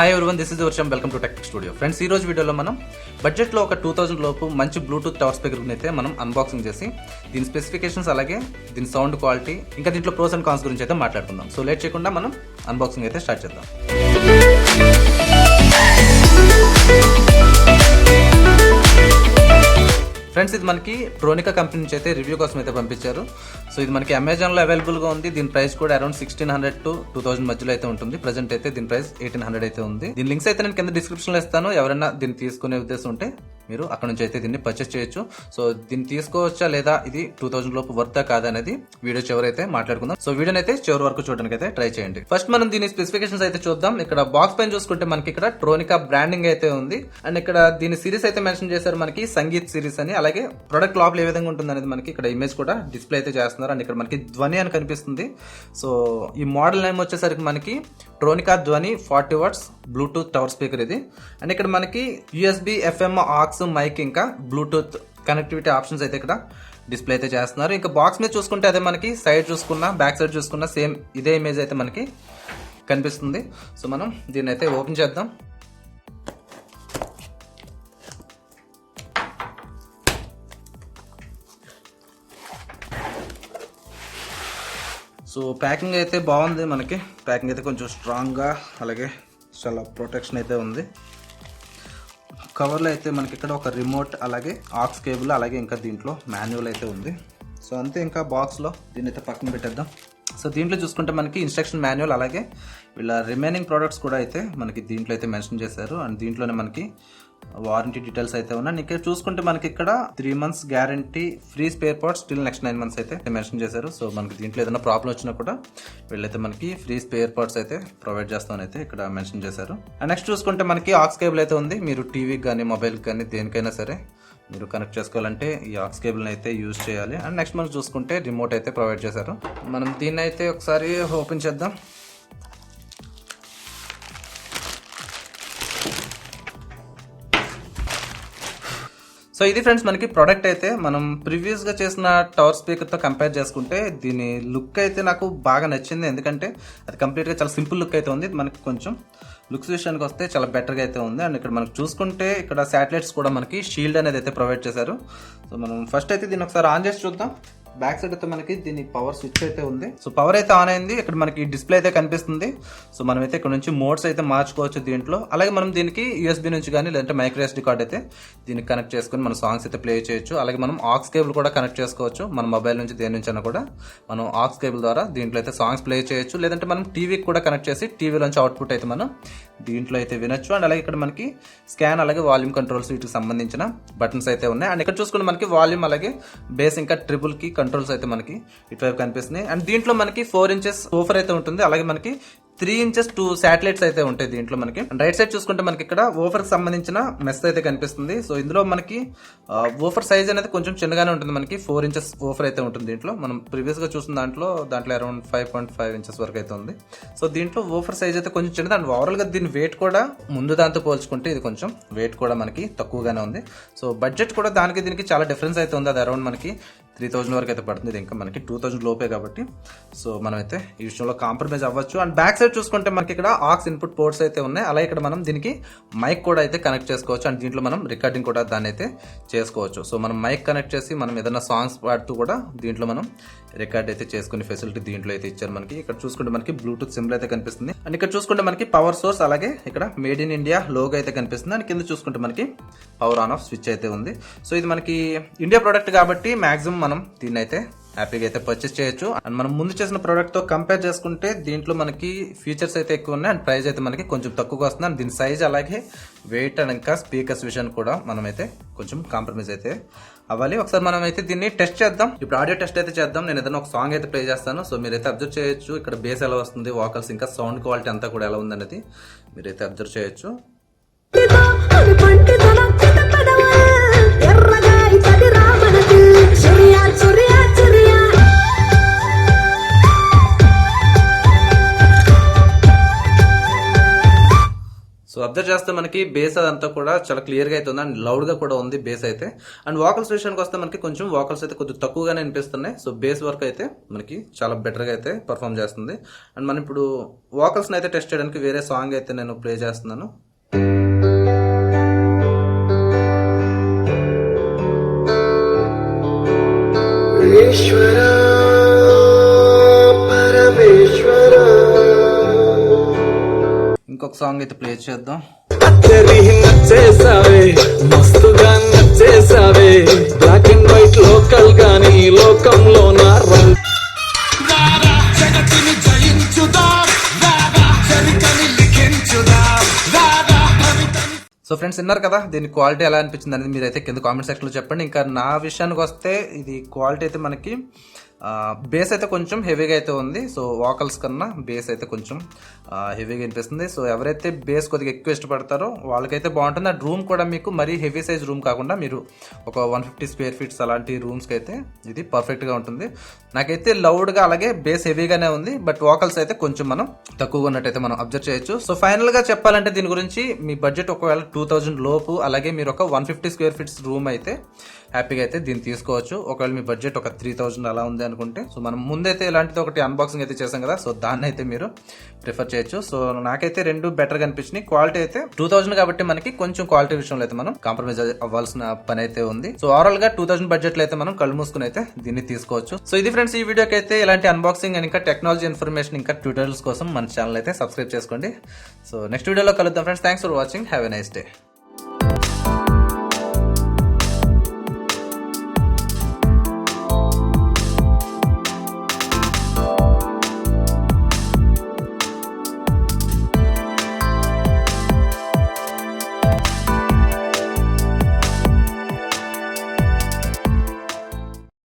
Hi everyone, this is వర్షం. Welcome to tech studio. Friends, ఈ రోజు వీడియోలో మనం బడ్జెట్లో ఒక 2000 లోపు మంచి బ్లూటూత్ టవర్ స్పీకర్ అయితే మనం అన్బాక్సింగ్ చేసి దీని స్పెసిఫికేషన్స్, అలాగే దీని సౌండ్ క్వాలిటీ, ఇంకా దీంట్లో ప్రోస్ అండ్ కాన్స్ గురించి అయితే మాట్లాడుకుందాం. సో లేట్ చేయకుండా మనం అన్బాక్సింగ్ అయితే స్టార్ట్ చేద్దాం. ఫ్రెండ్స్, ఇది మనకి ట్రోనికా కంపెనీ నుంచి అయితే రివ్యూ కోసం అయితే పంపించారు. సో ఇది మనకి అమెజాన్లో అవైలబుల్గా ఉంది. దీని ప్రైస్ కూడా అరౌండ్ 1600 to 2000 మధ్యలో అయితే ఉంటుంది. ప్రజెంట్ అయితే దీని ప్రైస్ 1800 అయితే ఉంది. దీని లింక్స్ అయితే నేను కింద డిస్క్రిప్షన్లో ఇస్తాను. ఎవరైనా దీన్ని తీసుకునే ఉద్దేశం ఉంటే మీరు అక్కడ నుంచి అయితే దీన్ని పర్చేస్ చేయొచ్చు. సో దీన్ని తీసుకోవచ్చా లేదా, ఇది 2000 లోపు వర్తా కాదా అనేది వీడియో చివరైతే మాట్లాడుకుందాం. సో వీడియోని అయితే చివరి వరకు చూడడానికి అయితే ట్రై చేయండి. ఫస్ట్ మనం దీని స్పెసిఫికేషన్స్ అయితే చూద్దాం. ఇక్కడ బాక్స్ పైన చూసుకుంటే మనకి ఇక్కడ ట్రోనికా బ్రాండింగ్ అయితే ఉంది. అండ్ ఇక్కడ దీని సిరీస్ అయితే మెన్షన్ చేశారు, మనకి సంగీత్ సిరీస్ అని. అలాగే ప్రొడక్ట్ లోపల ఏ విధంగా ఉంటుంది అనేది మనకి ఇక్కడ ఇమేజ్ కూడా డిస్ప్లే అయితే చేస్తున్నారు. అండ్ ఇక్కడ మనకి ధ్వని అని కనిపిస్తుంది. సో ఈ మోడల్ నేమ్ వచ్చేసరికి మనకి ట్రోనికా ధ్వని 40 watts బ్లూటూత్ టవర్ స్పీకర్ ఇది. అండ్ ఇక్కడ మనకి USB, FM, AUX, మైక్, ఇంకా బ్లూటూత్ కనెక్టివిటీ ఆప్షన్స్ అయితే ఇక్కడ డిస్ప్లే అయితే చేస్తున్నారు. ఇంకా బాక్స్ మీద చూసుకుంటే అదే మనకి సైడ్ చూసుకున్నా, బ్యాక్ సైడ్ చూసుకున్నా సేమ్ ఇదే ఇమేజ్ అయితే మనకి కనిపిస్తుంది. సో మనం దీన్ని అయితే ఓపెన్ చేద్దాం. సో ప్యాకింగ్ అయితే బాగుంది. మనకి ప్యాకింగ్ అయితే కొంచెం స్ట్రాంగ్గా, అలాగే చాలా ప్రొటెక్షన్ అయితే ఉంది. కవర్లో అయితే మనకి ఇక్కడ ఒక రిమోట్, అలాగే ఆక్స్ కేబుల్, అలాగే ఇంకా దీంట్లో మాన్యువల్ అయితే ఉంది. సో అంతే, ఇంకా బాక్స్లో దీన్ని అయితే పక్కన పెట్టేద్దాం. సో దీంట్లో చూసుకుంటే మనకి ఇన్స్ట్రక్షన్ మాన్యువల్, అలాగే వీళ్ళ రిమైనింగ్ ప్రోడక్ట్స్ కూడా అయితే మనకి దీంట్లో అయితే మెన్షన్ చేశారు. అండ్ దీంట్లోనే మనకి వారంటీ డీటెయిల్స్ అయితే ఉన్నాయి. ఇక్కడ చూసుకుంటే మనకి ఇక్కడ 3 months guarantee, free spare parts till next 9 months అయితే మెన్షన్ చేశారు. సో మనకి దీంట్లో ఏదైనా ప్రాబ్లం వచ్చినా కూడా వీళ్ళైతే మనకి ఫ్రీ స్పేర్ పార్ట్స్ అయితే ప్రొవైడ్ చేస్తామని అయితే ఇక్కడ మెన్షన్ చేశారు. అండ్ నెక్స్ట్ చూసుకుంటే మనకి ఆక్స్ కేబుల్ అయితే ఉంది. మీరు టీవీకి కానీ, మొబైల్కి కానీ, దేనికైనా సరే మీరు కనెక్ట్ చేసుకోవాలంటే ఈ ఆక్స్ కేబుల్ని అయితే యూజ్ చేయాలి. అండ్ నెక్స్ట్ మనం చూసుకుంటే రిమోట్ అయితే ప్రొవైడ్ చేశారు. మనం దీన్ని అయితే ఒకసారి ఓపెన్ చేద్దాం. సో ఇది ఫ్రెండ్స్ మనకి ప్రోడక్ట్ అయితే. మనం ప్రీవియస్గా చేసిన టవర్ స్పీకర్తో కంపేర్ చేసుకుంటే దీని లుక్ అయితే నాకు బాగా నచ్చింది. ఎందుకంటే అది కంప్లీట్గా చాలా సింపుల్ లుక్ అయితే ఉంది. మనకి కొంచెం లుక్స్ విషయానికి వస్తే చాలా బెటర్గా అయితే ఉంది. అండ్ ఇక్కడ మనకు చూసుకుంటే ఇక్కడ శాటిలైట్స్ కూడా మనకి షీల్డ్ అనేది అయితే ప్రొవైడ్ చేశారు. సో మనం ఫస్ట్ అయితే దీన్ని ఒకసారి ఆన్ చేసి చూద్దాం. బ్యాక్ సైడ్ అయితే మనకి దీని పవర్ స్విచ్ అయితే ఉంది. సో పవర్ అయితే ఆన్ అయింది. ఇక్కడ మనకి డిస్ప్లే అయితే కనిపిస్తుంది. సో మనం అయితే ఇక్కడ నుంచి మోడ్స్ అయితే మార్చుకోవచ్చు దీంట్లో. అలాగే మనం దీనికి USB నుంచి కానీ, లేదంటే మైక్రో SD కార్డ్ అయితే దీనికి కనెక్ట్ చేసుకుని మన సాంగ్స్ అయితే ప్లే చేయొచ్చు. అలాగే మనం ఆక్స్ కేబుల్ కూడా కనెక్ట్ చేసుకోవచ్చు. మన మొబైల్ నుంచి దేని నుంచి అయినా కూడా మనం ఆక్స్ కేబుల్ ద్వారా దీంట్లో అయితే సాంగ్స్ ప్లే చేయొచ్చు. లేదంటే మనం టీవీకి కూడా కనెక్ట్ చేసి టీవీలోంచి అవుట్పుట్ అయితే మనం దీంట్లో అయితే వినొచ్చు. అండ్ అలాగే ఇక్కడ మనకి స్కాన్, అలాగే వాల్యూమ్ కంట్రోల్స్, వీటికి సంబంధించిన బటన్స్ అయితే ఉన్నాయి. అండ్ ఇక్కడ చూసుకుంటే మనకి వాల్యూమ్, అలాగే బేస్, ఇంకా ట్రిపుల్ కి కంట్రోల్స్ అయితే మనకి ఇటువైపు కనిపిస్తున్నాయి. అండ్ దీంట్లో మనకి 4 inches ఓఫర్ అయితే ఉంటుంది. అలాగే మనకి 3 inches 2 శాటిలైట్స్ అయితే ఉంటాయి దీంట్లో మనకి. రైట్ సైడ్ చూసుకుంటే మనకి ఇక్కడ ఓఫర్ కి సంబంధించిన మెస్ అయితే కనిపిస్తుంది. సో ఇందులో మనకి ఓఫర్ సైజ్ అనేది కొంచెం చిన్నగానే ఉంటుంది. మనకి 4 inches ఓఫర్ అయితే ఉంటుంది దీంట్లో. మనం ప్రీవియస్ గా చూసిన దాంట్లో అరౌండ్ 5.5 inches వరకు అయితే ఉంది. సో దీంట్లో ఓఫర్ సైజ్ అయితే కొంచెం చిన్నది. అండ్ ఓవరాల్ గా దీని వెయిట్ కూడా ముందు దాంతో పోల్చుకుంటే ఇది కొంచెం వెయిట్ కూడా మనకి తక్కువగానే ఉంది. సో బడ్జెట్ కూడా దానికి దీనికి చాలా డిఫరెన్స్ అయితే ఉంది. అది అరౌండ్ మనకి 3000 వరకు అయితే పడుతుంది. ఇది ఇంకా మనకి 2000 లోపే కాబట్టి సో మనం అయితే ఈ విషయంలో కాంప్రమైజ్ అవ్వచ్చు. అండ్ బ్యాక్ సైడ్ చూసుకుంటే మనకి ఇక్కడ ఆక్స్ ఇన్పుట్ పోర్ట్స్ అయితే ఉన్నాయి. అలాగే ఇక్కడ మనం దీనికి మైక్ కూడా అయితే కనెక్ట్ చేసుకోవచ్చు. అండ్ దీంట్లో మనం రికార్డింగ్ కూడా దాన్ని అయితే చేసుకోవచ్చు. సో మనం మైక్ కనెక్ట్ చేసి మనం ఏదైనా సాంగ్స్ పాడుతూ కూడా దీంట్లో మనం రికార్డ్ అయితే చేసుకునే ఫెసిలిటీ దీంట్లో అయితే ఇచ్చారు మనకి. ఇక్కడ చూసుకుంటే మనకి బ్లూటూత్ సింబల్ అయితే కనిపిస్తుంది. అండ్ ఇక్కడ చూసుకుంటే మనకి పవర్ సోర్స్, అలాగే ఇక్కడ మేడ్ ఇన్ ఇండియా లోగో అయితే కనిపిస్తుంది. అండ్ కింద చూసుకుంటే మనకి పవర్ ఆన్ ఆఫ్ స్విచ్ అయితే ఉంది. సో ఇది మనకి ఇండియా ప్రోడక్ట్ కాబట్టి మాక్సిమం మనం దీన్ని అయితే హ్యాపీగా అయితే పర్చేస్ చేయొచ్చు. అండ్ మనం ముందు చేసిన ప్రోడక్ట్ తో కంపేర్ చేసుకుంటే దీంట్లో మనకి ఫీచర్స్ అయితే ఎక్కువ ఉన్నాయి. అండ్ ప్రైస్ అయితే మనకి కొంచెం తక్కువగా వస్తుంది. అండ్ దీని సైజ్, అలాగే వెయిట్, అండ్ ఇంకా స్పీకర్స్ విషయాన్ని కూడా మనమైతే కొంచెం కాంప్రమైజ్ అయితే అవ్వాలి. ఒకసారి మనం అయితే దీన్ని టెస్ట్ చేద్దాం. ఇప్పుడు ఆడియో టెస్ట్ అయితే చేద్దాం. నేను ఏదైనా ఒక సాంగ్ అయితే ప్లే చేస్తాను. సో మీరైతే అబ్జర్వ్ చేయొచ్చు ఇక్కడ బేస్ ఎలా వస్తుంది, వాకల్స్, ఇంకా సౌండ్ క్వాలిటీ అంతా కూడా ఎలా ఉందనేది మీరైతే అబ్జర్వ్ చేయొచ్చు. సో అబ్జర్వ్ చేస్తే మనకి బేస్ అదంతా కూడా చాలా క్లియర్ గా అయితే ఉంది అండ్ లౌడ్ గా కూడా ఉంది బేస్ అయితే. అండ్ వాకల్స్ విషయానికి వస్తే మనకి కొంచెం వాకల్స్ అయితే కొద్దిగా తక్కువగానే అనిపిస్తున్నాయి. సో బేస్ వర్క్ అయితే మనకి చాలా బెటర్ గా అయితే పర్ఫామ్ చేస్తుంది. అండ్ మనం ఇప్పుడు వాకల్స్ అయితే టెస్ట్ చేయడానికి వేరే సాంగ్ అయితే నేను ప్లే చేస్తున్నాను. ఇంకొక సాంగ్ అయితే ప్లే చేద్దాం. బ్లాక్ అండ్ వైట్ లోకల్ గానీ లోకంలో సో ఫ్రెండ్స్ విన్నారు కదా, దీని క్వాలిటీ ఎలా అనిపించింది అనేది మీరైతే కింద కామెంట్ సెక్షన్ లో చెప్పండి. ఇంకా నా విషయానికి వస్తే ఇది క్వాలిటీ అయితే మనకి బేస్ అయితే కొంచెం హెవీగా అయితే ఉంది. సో వాకల్స్ కన్నా బేస్ అయితే కొంచెం హెవీగా అనిపిస్తుంది. సో ఎవరైతే బేస్ కొద్దిగా ఎక్కువ ఇష్టపడతారో వాళ్ళకైతే బాగుంటుంది. ఆ రూమ్ కూడా మీకు మరీ హెవీ సైజ్ రూమ్ కాకుండా మీరు ఒక 150 స్క్వేర్ ఫీట్స్ అలాంటి రూమ్స్కి అయితే ఇది పర్ఫెక్ట్గా ఉంటుంది. నాకైతే లౌడ్గా అలాగే బేస్ హెవీగానే ఉంది, బట్ వాకల్స్ అయితే కొంచెం మనం తక్కువగా ఉన్నట్టయితే మనం అబ్జర్వ్ చేయొచ్చు. సో ఫైనల్గా చెప్పాలంటే దీని గురించి మీ బడ్జెట్ ఒకవేళ 2000 లోపు, అలాగే మీరు ఒక 150 స్క్వేర్ ఫీట్స్ రూమ్ అయితే హ్యాపీగా అయితే దీన్ని తీసుకోవచ్చు. ఒకవేళ మీ బడ్జెట్ ఒక 3000 అలా ఉంది అనుకుంటే, సో మనం ముందైతే ఇలాంటిది ఒకటి అన్బాక్సింగ్ అయితే చేసాం కదా, సో దాన్ని అయితే మీరు ప్రిఫర్ చేయొచ్చు. సో నాకైతే రెండు బెటర్గా అనిపించినాయి. క్వాలిటీ అయితే 2000 కాబట్టి మనకి కొంచెం క్వాలిటీ విషయంలో అయితే మనం కాంప్రమైజ్ అవ్వాల్సిన పని అయితే ఉంది. సో ఓవరాల్ గా 2000 బడ్జెట్ లో అయితే మనం కళ్ళు మూసుకుని అయితే దీన్ని తీసుకోవచ్చు. సో ఇది ఫ్రెండ్స్ ఈ వీడియోకి అయితే ఇలాంటి అన్బాక్సింగ్ అండ్ ఇంకా టెక్నాలజీ ఇన్ఫర్మేషన్ ఇంకా ట్యూటోరియల్స్ కోసం మన ఛానల్ అయితే సబ్స్క్రైబ్ చేసుకోండి. సో నెక్స్ట్ వీడియోలో కలుద్దాం friends. Thanks for watching. Have a nice day.